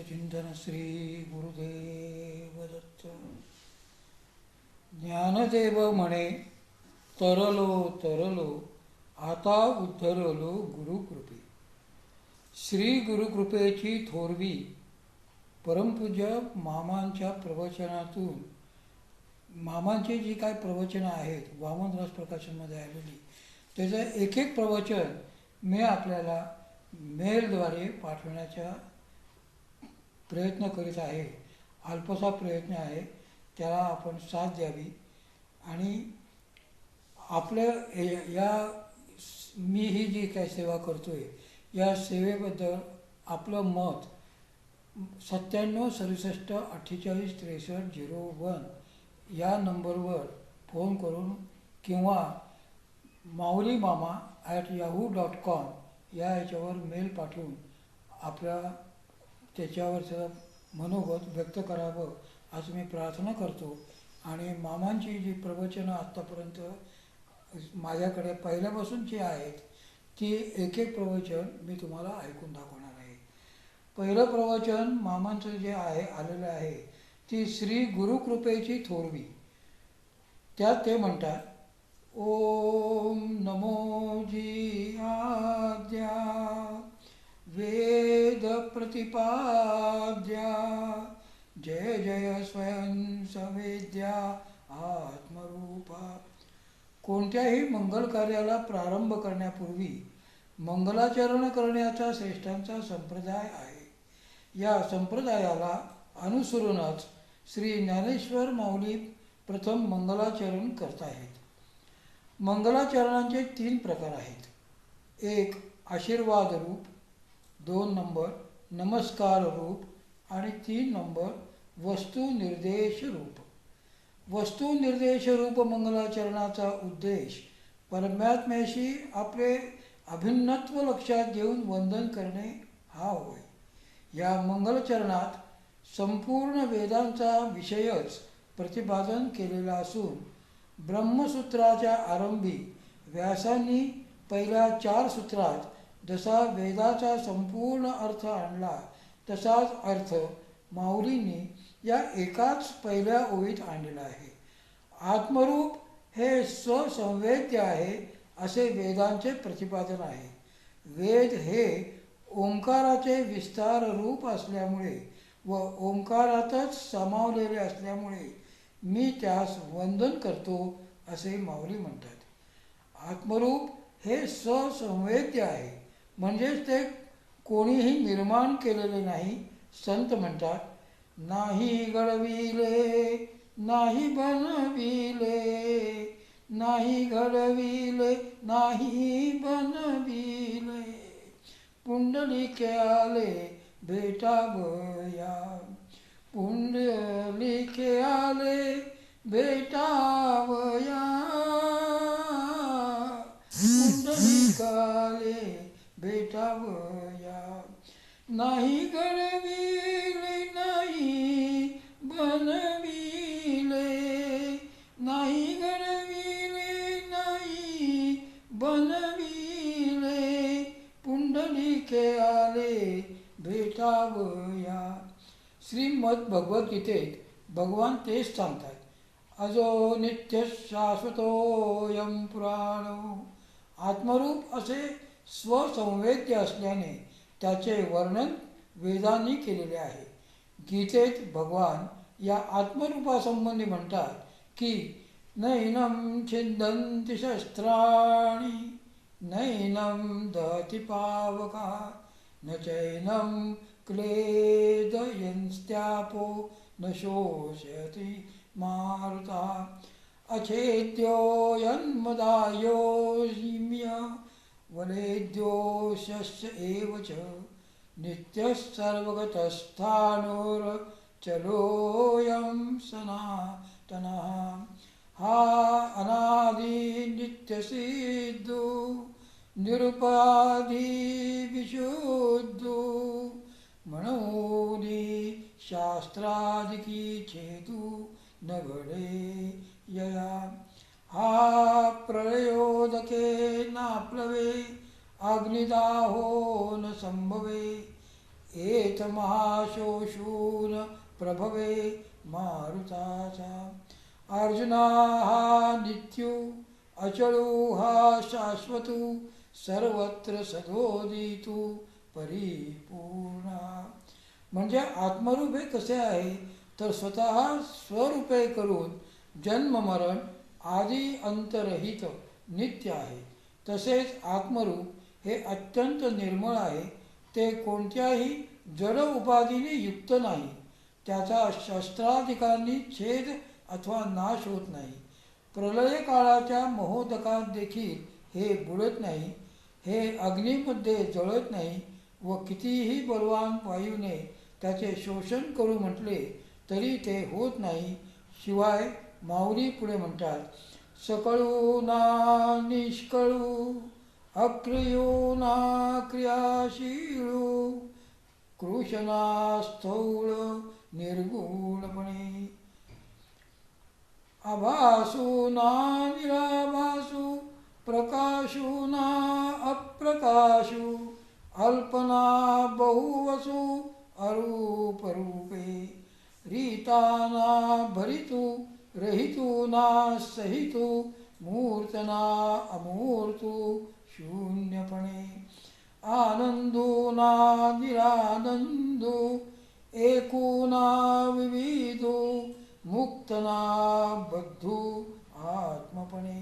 चिंतन श्री गुरुदेव दत्त. ज्ञानदेव म्हणे तरलो तरलो आता उद्धरलो गुरुकृपे. श्री गुरुकृपेची थोरवी परमपूज्य मामांच्या प्रवचनातून मामांची जी काय प्रवचनं आहेत वामनदास प्रकाशनमध्ये आलेली त्याचं एक एक प्रवचन मी आपल्याला मेलद्वारे पाठवण्याचा प्रयत्न करीत आहे. अल्पसा प्रयत्न आहे, त्याला आपण साथ द्यावी. आणि आपल्या या मी ही जी काय सेवा करतो आहे या सेवेबद्दल आपलं मत 976748436301 या नंबरवर फोन करून किंवा maulimama@yahoo.com या याच्यावर मेल पाठवून आपल्या त्याच्यावरचं मनोगत व्यक्त करावं असं मी प्रार्थना करतो. आणि मामांची जी प्रवचनं आत्तापर्यंत माझ्याकडे पहिल्यापासूनची आहेत ती एक एक प्रवचन मी तुम्हाला ऐकून दाखवणार आहे. पहिलं प्रवचन मामांचं जे आहे आलेलं आहे ती श्री गुरुकृपेची थोरवी. त्यात ते म्हणतात, ओम नमो जी आद्या वेद प्रतिपाद्या जय जय स्वयं सवेद्या आत्मरूपा. कोणत्याही मंगल कार्याला प्रारंभ करण्यापूर्वी मंगलाचरण करण्याचा श्रेष्ठांचा संप्रदाय आहे. या संप्रदायाला अनुसरूनच श्री ज्ञानेश्वर माऊली प्रथम मंगलाचरण करताहेत. मंगलाचरणांचे 3 प्रकार आहेत. 1 आशीर्वाद रूप, 2 नंबर नमस्कार रूप आणि 3 नंबर वस्तुनिर्देश रूप. वस्तुनिर्देश रूप मंगलाचरणाचा उद्देश परमात्म्याशी आपले अभिन्नत्व लक्षात घेऊन वंदन करणे हा होय. या मंगलचरणात संपूर्ण वेदांचा विषयच प्रतिपादन केलेला असून ब्रह्मसूत्राच्या आरंभी व्यासांनी पहिल्या 4 सूत्रात जसा वेदाचा संपूर्ण अर्थ आणला तसाच अर्थ माऊलींनी या एकाच पहिल्या ओळीत आणलेला आहे. आत्मरूप हे स्वसंवेद्य आहे असे वेदांचे प्रतिपादन आहे. वेद हे ओंकाराचे विस्तार रूप असल्यामुळे व ओंकारातच सामावलेले असल्यामुळे मी त्यास वंदन करतो असे माऊली म्हणतात. आत्मरूप हे स्वसंवेद्य आहे म्हणजेच ते कोणीही निर्माण केलेले नाही. संत म्हणतात, नाही घडविले नाही बनविले, नाही घडविले नाही बनविले, पुंडलिके आले भेटावया, पुंडलिके आले भेटावया, पुंडलिकाले भेटावया. नाही घडविले नाही बनविले, नाही घडविले नाही बनविले, पुंडलिके आले भेटावया. श्रीमद भगवद्गीतेत भगवान तेच सांगतात, अजो नित्य शाश्वतोऽयं पुराणो. आत्मरूप असे स्वसंवेद्य असल्याने त्याचे वर्णन वेदांनी केलेले आहे. गीतेत भगवान या आत्मरूपासंबंधी म्हणतात की नैनं छिन्दन्ति शस्त्राणि, नैनं दहति पावका, न चैनं क्लेदयन्त्यापो, न शोषयति मारुतः. अच्छेद्योऽयन्मदायोऽयं वलेद्योऽशस्य एव च, नित्यः सर्वगतस्थाणुरचलोऽयं सनातनः. हा अनादि नित्यसिद्धो निरुपाधि विशुद्धो, म्हणूनी शास्त्रादिकी छेदू न घडे यया. हा प्रलयोदके नाप्लवे, अग्निदाहो न संभवे, एत तेथ महाशोषून प्रभवे मारुताचा. अर्जुना हा नित्यू अचळू हा शाश्वतू सर्वत्र सदोदितू परिपूर्णा. म्हणजे आत्मरूप हे कसे आहे तर स्वतः स्वरूपे करून जन्म मरण आदी अंतरहित नित्य आहे. तसेच आत्मरूप हे अत्यंत निर्मळ आहे. ते कोणत्याही जड उपाधीने युक्त नाही. त्याचा शस्त्राधिकारांनी छेद अथवा नाश होत नाही. प्रलय काळाच्या महोदकात देखील हे बुडत नाही. हे अग्नीमध्ये जळत नाही व कितीही बलवान वायूने त्याचे शोषण करू म्हटले तरी ते होत नाही. शिवाय माऊली पुढे म्हणतात, सकळू ना निष्कळू अक्रियो ना क्रियाशीळू कृशना स्थूळ निर्गुणपणे. आभासू ना निराभासू प्रकाशू ना अप्रकाशू अल्पना बहुवसू अरूपरूपे रीताना भरितू रहितू ना सहितू मूर्तना अमूर्तू शून्यपणे. आनंदू ना निरानंदू एकू ना विविधू मुक्तना बद्धू आत्मपणे.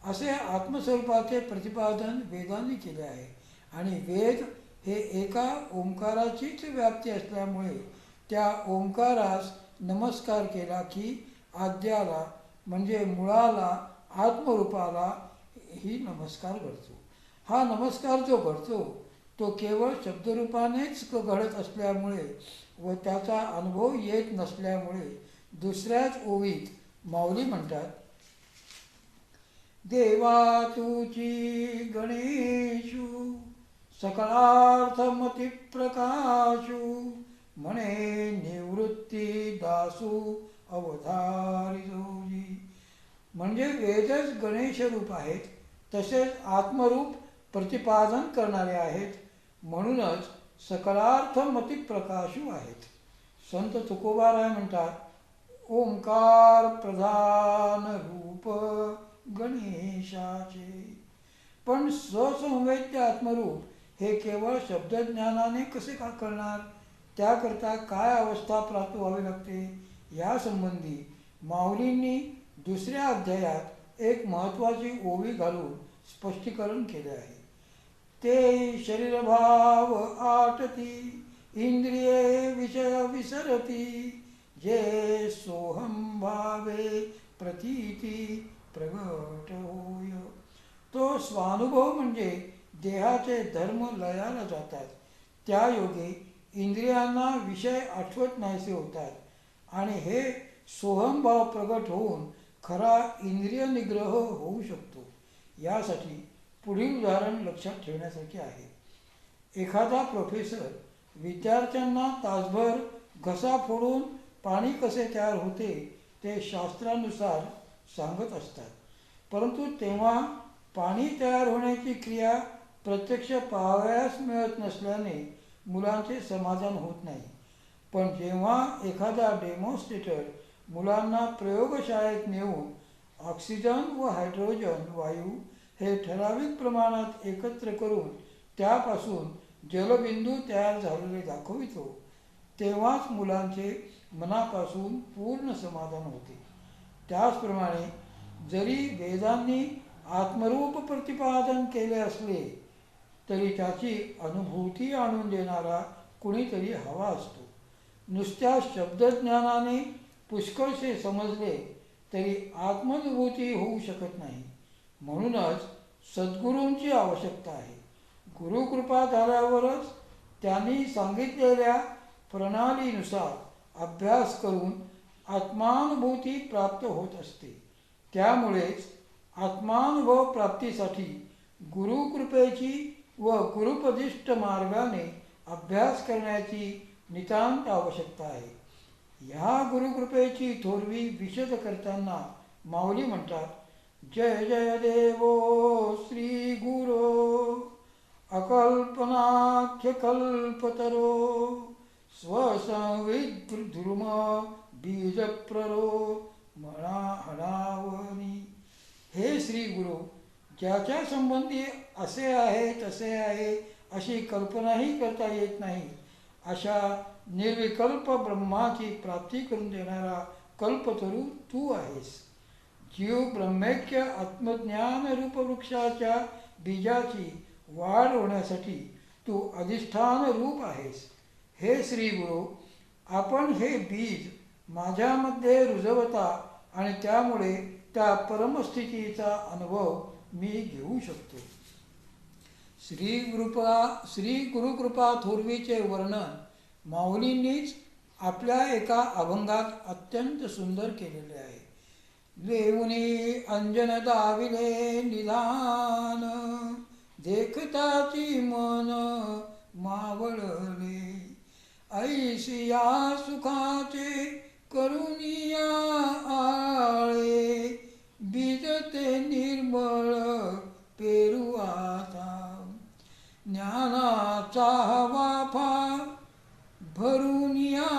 असे आत्मस्वरूपाचे प्रतिपादन वेदांनी केले आहे. आणि वेद हे एका ओंकाराचीच व्याप्ती असल्यामुळे त्या ओंकारास नमस्कार केला की आद्याला म्हणजे मुळाला आत्मरूपाला ही नमस्कार घडतो. हा नमस्कार जो घडतो तो केवळ शब्दरूपानेच घडत असल्यामुळे व त्याचा अनुभव येत नसल्यामुळे दुसऱ्याच ओवीत माऊली म्हणतात, देवा तुची गणेशू सकलार्थमती प्रकाशू म्हणे निवृत्ती दासू अवधारितोजी. म्हणजे वेदच गणेश रूप आहेत तसेच आत्मरूप प्रतिपादन करणारे आहेत म्हणूनच सकलार्थमती प्रकाशू आहेत. संत तुकोबाराय म्हणतात, ओंकार प्रधान रूप गणेशाचे. पण स्वसंवेद्य आत्मरूप हे केवळ शब्दज्ञानाने कसे का कळणार? त्याकरता काय अवस्था प्राप्त व्हावी लागते? या संबंधी माऊलींनी दुसऱ्या अध्यायात एक महत्त्वाची ओवी घालून स्पष्टीकरण केले आहे. ते शरीरभाव आटती इंद्रिये विषय विसरती जे सोहम भावे प्रतीती प्रगट होय. तो स्वानुभव म्हणजे देहाचे धर्म लयाला जातात. त्या योगे इंद्रियांना विषय आठवत नाहीसे होतात आणि हे सोहमभाव प्रगट होऊन खरा इंद्रिय निग्रह होऊ शकतो. यासाठी पुढील उदाहरण लक्षात ठेवण्यासारखे आहे. एखादा प्रोफेसर विद्यार्थ्यांना तासभर घसा फोडून पाणी कसे तयार होते ते शास्त्रानुसार सांगत असतात. परंतु तेव्हा पाणी तयार होण्याची क्रिया प्रत्यक्ष पाहावयास मिळत नसल्याने मुलांचे समाधान होत नाही. पण जेव्हा एखादा डेमॉन्स्ट्रेटर मुलांना प्रयोगशाळेत नेऊन ऑक्सिजन व हायड्रोजन वायू हे ठराविक प्रमाणात एकत्र करून त्यापासून जलबिंदू तयार झालेले दाखवितो तेव्हाच मुलांचे मनापासून पूर्ण समाधान होते. त्याचप्रमाणे जरी वेदांनी आत्मरूप प्रतिपादन केले असले तरी त्याची अनुभूती आणून देणारा कुणीतरी हवा असतो. नुसत्या शब्दज्ञानाने पुष्कळसे समजले तरी आत्मानुभूती होऊ शकत नाही. म्हणूनच सद्गुरूंची आवश्यकता आहे. गुरुकृपा झाल्यावरच त्यांनी सांगितलेल्या प्रणालीनुसार अभ्यास करून आत्मानुभूती प्राप्त होत असते. त्यामुळेच आत्मानुभव प्राप्तीसाठी गुरुकृपेची व गुरुपदिष्ट मार्गाने अभ्यास करण्याची नितांत आवश्यकता आहे. ह्या गुरुकृपेची थोरवी विशद करताना माऊली म्हणतात, जय जय देवो श्री गुरो अकल्पनाख्य कल्पतरो स्वसंविद्रुम बीज प्ररो म्हणा हणावनी. हे श्री गुरु, ज्याच्या संबंधी असे आहे तसे आहे अशी कल्पनाही करता येत नाही अशा निर्विकल्प ब्रह्माची प्राप्ती करून देणारा कल्पतरू तू आहेस. जीव ब्रह्मैक्य आत्मज्ञान रूप वृक्षाच्या बीजाची वाढ होण्यासाठी तू अधिष्ठान रूप आहेस. हे श्री गुरु, आपण हे बीज माझ्यामध्ये रुजवता आणि त्यामुळे त्या परमस्थितीचा अनुभव मी घेऊ शकतो. श्री गुरुकृपा थोरवीचे वर्णन माऊलींनीच आपल्या एका अभंगात अत्यंत सुंदर केलेले आहे. देऊनी अंजन दाविले निधान, देखताची मन मावळले. ऐसिया सुखाचे करुनिया आळे, बीज ते निर्मळ पेरू आता. ज्ञानाचा वाफा भरुनिया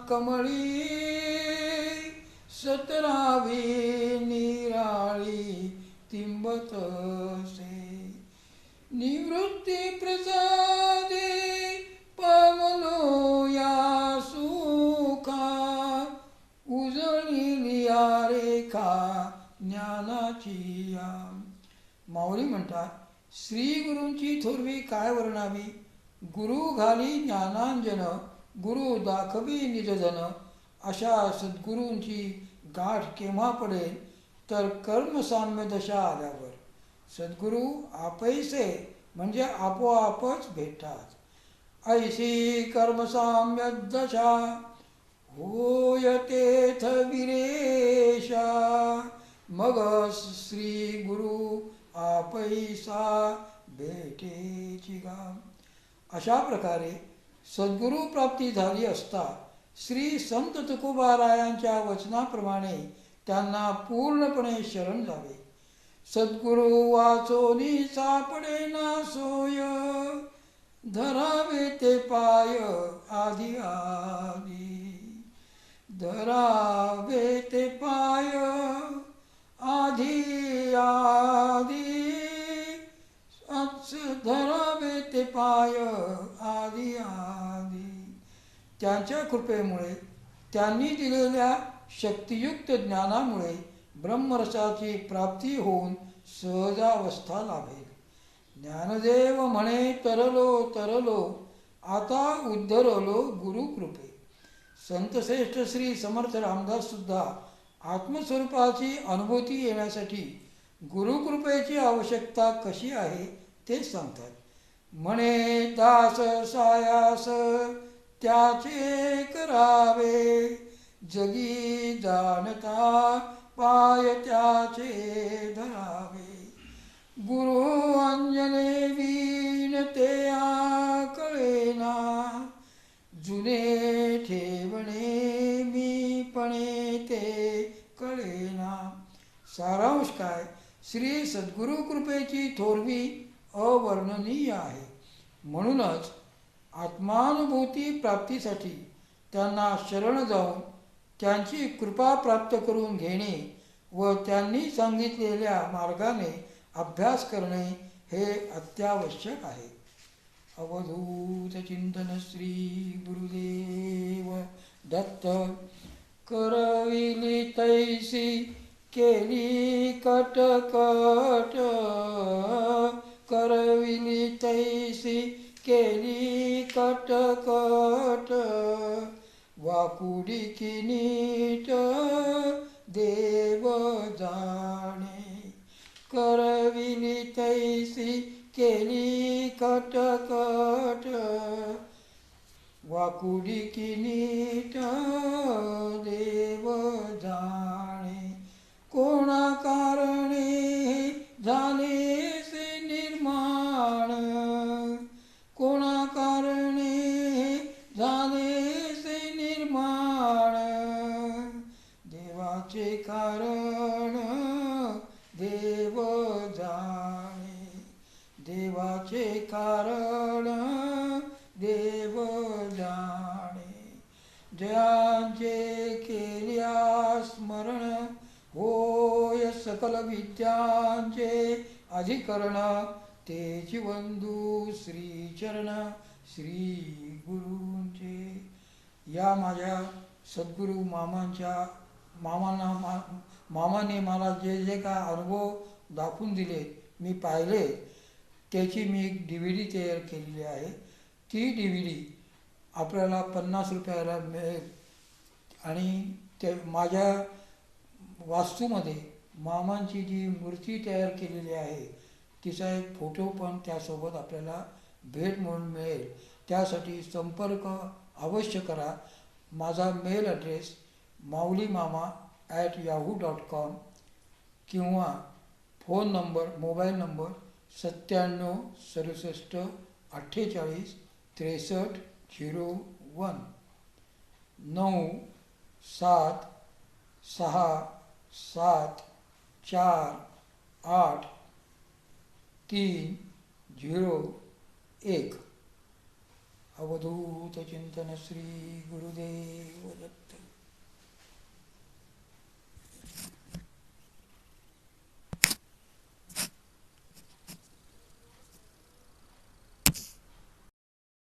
कमळी, सतरावी निराळी तिंबतसे. निवृत्ती प्रसादे पावलो या सुखा, उजळली या रेखा ज्ञानाची या. माऊली म्हणतात, श्री गुरूंची थोरवी काय वर्णावी. गुरु घाली ज्ञानांजन, गुरु दाखवी निजधन. अशा सद्गुरूंची गाठ केव्हा पडेल तर कर्मसाम्य दशा आल्यावर. सद्गुरू आपैसे म्हणजे आपोआपच भेटतात. ऐशी कर्मसाम्य दशा होय तेथ विरेशा, मग श्री गुरु आपैसा भेटेची गा. अशा प्रकारे सद्गुरू प्राप्ती झाली असता श्री संत तुकोबारायांच्या वचनाप्रमाणे त्यांना पूर्णपणे शरण जावे. सद्गुरू वाचोनी सापडे ना सोय, धरावे ते पाय आधी आधी. धरावे ते पाय आधी आधी, धरावे ते पाय आधी आधी. त्यांच्या कृपेमुळे, त्यांनी दिलेल्या शक्तियुक्त ज्ञानामुळे ब्रह्मरसाची प्राप्ती होऊन सहजावस्था लाभेल. ज्ञानदेव म्हणे तरलो तरलो, आता उद्धरलो गुरुकृपे. संतश्रेष्ठ श्री समर्थ रामदास सुद्धा आत्मस्वरूपाची अनुभूती येण्यासाठी गुरुकृपेची आवश्यकता कशी आहे ते सांगतात. म्हणे दास सायास त्याचे करावे, जगी जाणता पाय त्याचे धरावे. गुरु अंजने वीण ते कळेना, जुने ठेवणे मी पणे ते कळेना. सारांश काय, श्री सद्गुरु कृपेची थोरवी अवर्णनीय आहे. म्हणूनच आत्मानुभूती प्राप्तीसाठी त्यांना शरण जाऊन त्यांची कृपा प्राप्त करून घेणे व त्यांनी सांगितलेल्या मार्गाने अभ्यास करणे हे अत्यावश्यक आहे. अवधूत चिंतन श्री गुरुदेव दत्त. करविली तैसी केली कटकट, करविली तैसी केली कटकट. वाकुडी की नीट देव जाणे, करविली तैसी केली कटकट. वाकुडी की नीट देव जाणे, कोणा कारणे झाले से निर्माण. कोणा कारणे झाले से निर्माण. देवाचे कारण देव जाणे, देवाचे कारण देव जाणे. जयांचे केल्या स्मरण, होय सकल विद्यांचे अधिकरण, तेची वंदू श्रीचरण श्री गुरूंचे. या माझ्या सद्गुरू मामाने मला जे जे काय अनुभव दाखवून दिले, मी पाहिले, त्याची मी एक DVD तयार केलेली आहे. ती DVD आपल्याला 50 रुपयाला मिळेल. आणि ते माझ्या वास्तूमध्ये मामांची जी मूर्ती तयार केलेली आहे, तिचा एक फोटो पण त्यासोबत आपल्याला भेट म्हणून मिळेल. त्यासाठी संपर्क अवश्य करा. माझा मेल ॲड्रेस mauliMama@yahoo.com किंवा मोबाईल नंबर 97 67 48 63 01 976748301. अवधूत चिंतन श्री गुरुदेव दत्त.